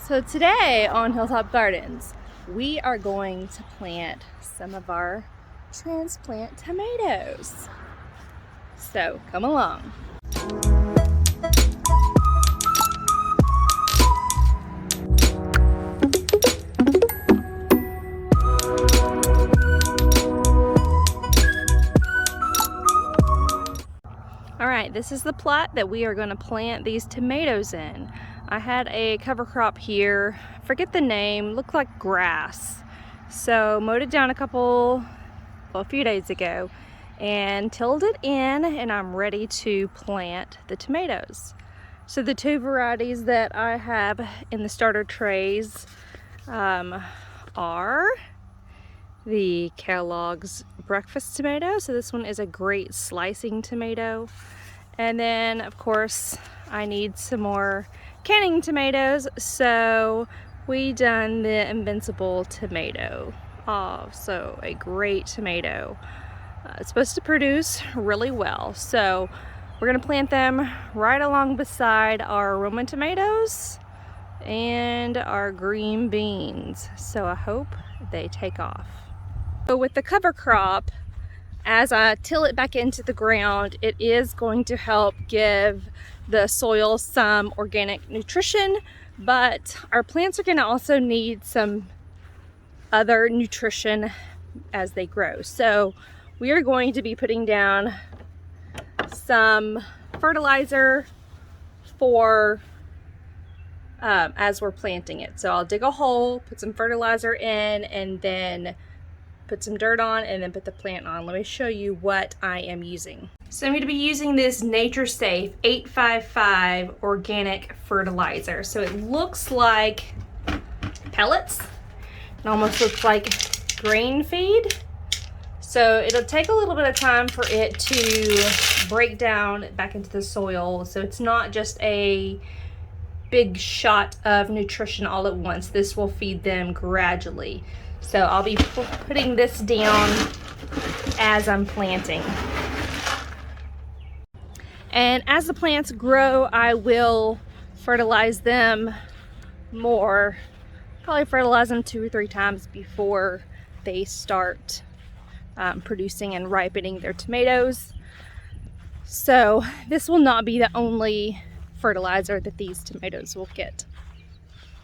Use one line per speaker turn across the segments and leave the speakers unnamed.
So today on Hilltop Gardens, we are going to plant some of our transplant tomatoes. So come along. All right, this is the plot that we are going to plant these tomatoes in. I had a cover crop here, forget the name, looked like grass. So mowed it down a few days ago and tilled it in, and I'm ready to plant the tomatoes. So the two varieties that I have in the starter trays are the Kellogg's breakfast tomato. So this one is a great slicing tomato. And then of course I need some more canning tomatoes, so we done the Invincible tomato. Oh, so a great tomato. It's supposed to produce really well. So we're gonna plant them right along beside our Roman tomatoes and our green beans. So I hope they take off. So with the cover crop, as I till it back into the ground, it is going to help give the soil some organic nutrition, but our plants are going to also need some other nutrition as they grow. So we are going to be putting down some fertilizer for as we're planting it. So I'll dig a hole, put some fertilizer in, and then put some dirt on, and then put the plant on. Let me show you what I am using. So I'm going to be using this Nature Safe 855 organic fertilizer. So it looks like pellets. It almost looks like grain feed. So it'll take a little bit of time for it to break down back into the soil. So it's not just a big shot of nutrition all at once. This will feed them gradually. So I'll be putting this down as I'm planting. And as the plants grow, I will fertilize them more. Probably fertilize them 2 or 3 times before they start producing and ripening their tomatoes. So this will not be the only fertilizer that these tomatoes will get.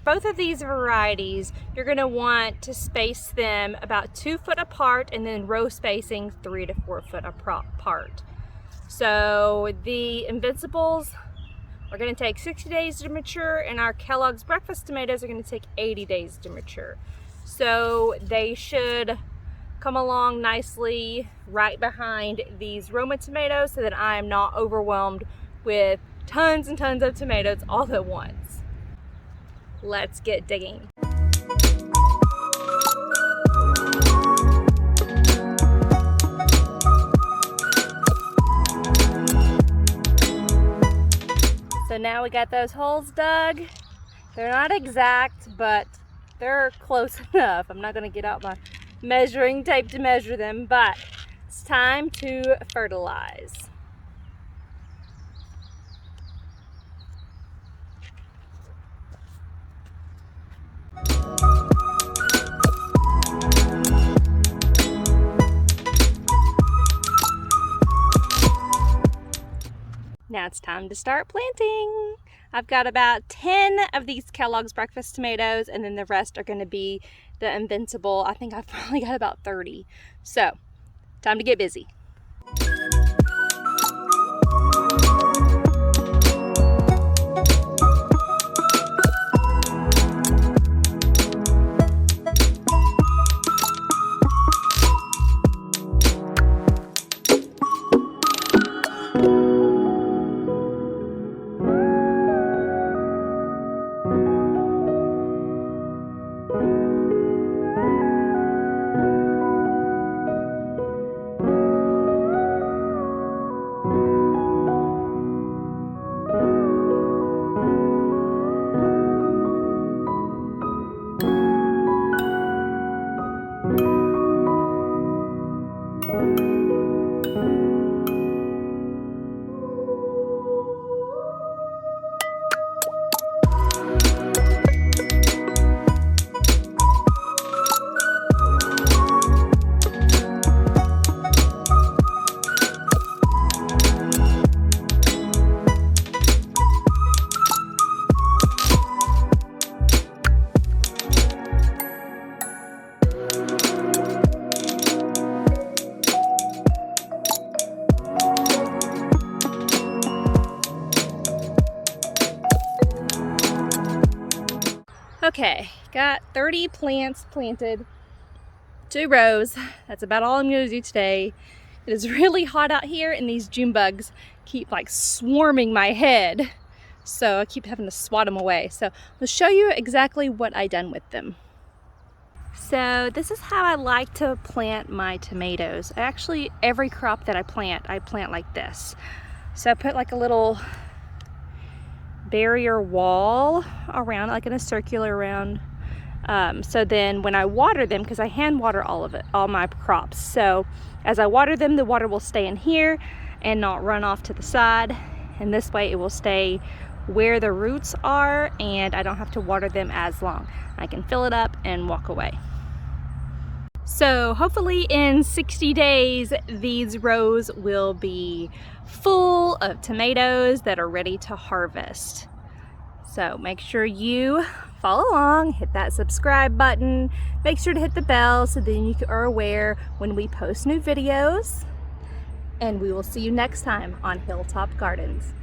Both of these varieties, you're going to want to space them about 2 foot apart, and then row spacing 3 to 4 foot apart. So the Invincibles are going to take 60 days to mature, and our Kellogg's breakfast tomatoes are going to take 80 days to mature. So they should come along nicely right behind these Roma tomatoes, so that I am not overwhelmed with tons and tons of tomatoes all at once. Let's get digging. So now we got those holes dug. They're not exact, but they're close enough. I'm not gonna get out my measuring tape to measure them, but it's time to fertilize. Now it's time to start planting. I've got about 10 of these Kellogg's breakfast tomatoes, and then the rest are going to be the Invincible. I think I've probably got about 30. So, time to get busy. Okay, got 30 plants planted, 2 rows. That's about all I'm gonna do today. It is really hot out here and these June bugs keep like swarming my head. So I keep having to swat them away. So I'll show you exactly what I done with them. So this is how I like to plant my tomatoes. Actually, every crop that I plant like this. So I put like a little barrier wall around, like in a circular around. So then when I water them, because I hand water all of it, all my crops. So as I water them, the water will stay in here and not run off to the side. And this way it will stay where the roots are and I don't have to water them as long. I can fill it up and walk away. So hopefully in 60 days, these rows will be full of tomatoes that are ready to harvest. So make sure you follow along, hit that subscribe button, make sure to hit the bell so then you are aware when we post new videos. And we will see you next time on Hilltop Gardens.